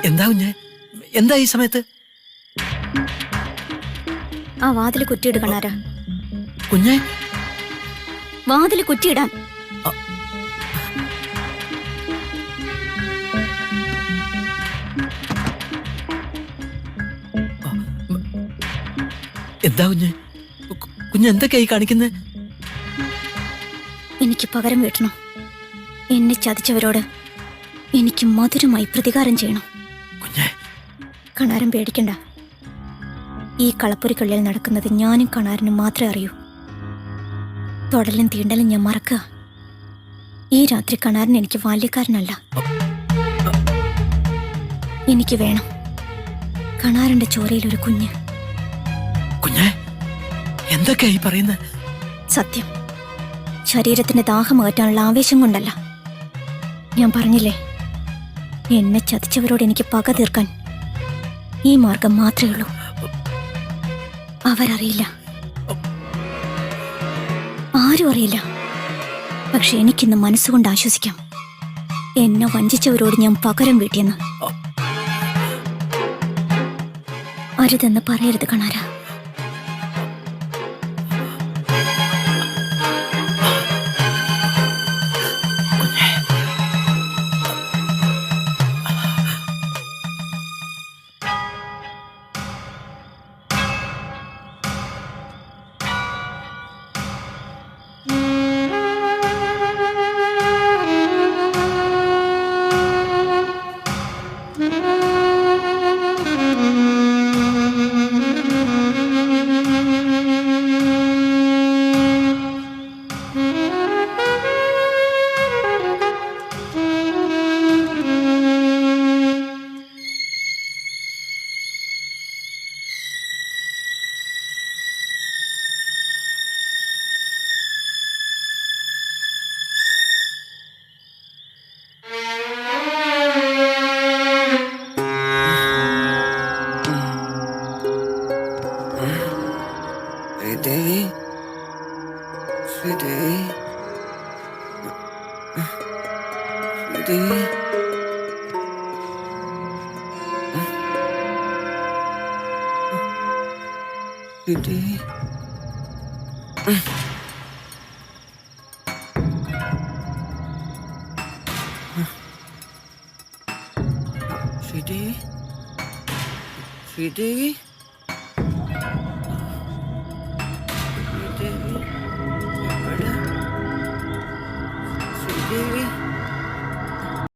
എന്താ കുഞ്ഞെ? എന്താ ഈ സമയത്ത്? ആ വാതില് കുറ്റിയിട് കണാര. കുഞ്ഞെ, വാതില് കുറ്റിയിടാൻ. എന്താ കുഞ്ഞെ? കുഞ്ഞ് എന്തൊക്കെയായി കാണിക്കുന്നത്? എനിക്ക് പകരം വീട്ടണം. എന്നെ ചതിച്ചവരോട് എനിക്ക് മധുരമായി പ്രതികാരം ചെയ്യണം. കുഞ്ഞെ, കണാരൻ പേടിക്കണ്ട. ഈ കളപ്പുരയ്ക്കുള്ളിൽ നടക്കുന്നത് ഞാനും കണാരനും മാത്രമേ അറിയൂ. തൊടലും തീണ്ടലും ഞാൻ മറക്കുക. ഈ രാത്രി കണാരൻ എനിക്ക് ബാല്യക്കാരനല്ല. എനിക്ക് വേണം കണാരന്റെ ചോരയിൽ ഒരു കുഞ്ഞ്. കുഞ്ഞെ, എന്തൊക്കെയായി പറയുന്നത്? സത്യം. ശരീരത്തിന്റെ ദാഹം അകറ്റാനുള്ള ആവേശം കൊണ്ടല്ല. ഞാൻ പറഞ്ഞില്ലേ, എന്നെ ചതിച്ചവരോട് എനിക്ക് പക തീർക്കാൻ ഈ മാർഗം മാത്രമേ ഉള്ളൂ. അവരറിയില്ല, ആരും അറിയില്ല. പക്ഷെ എനിക്കിന്ന് മനസ്സുകൊണ്ട് ആശ്വസിക്കാം, എന്നെ വഞ്ചിച്ചവരോട് ഞാൻ പകരം വീട്ടിയെന്ന്. അരുതെന്ന് പറയരുത് കണാര. Sweetie?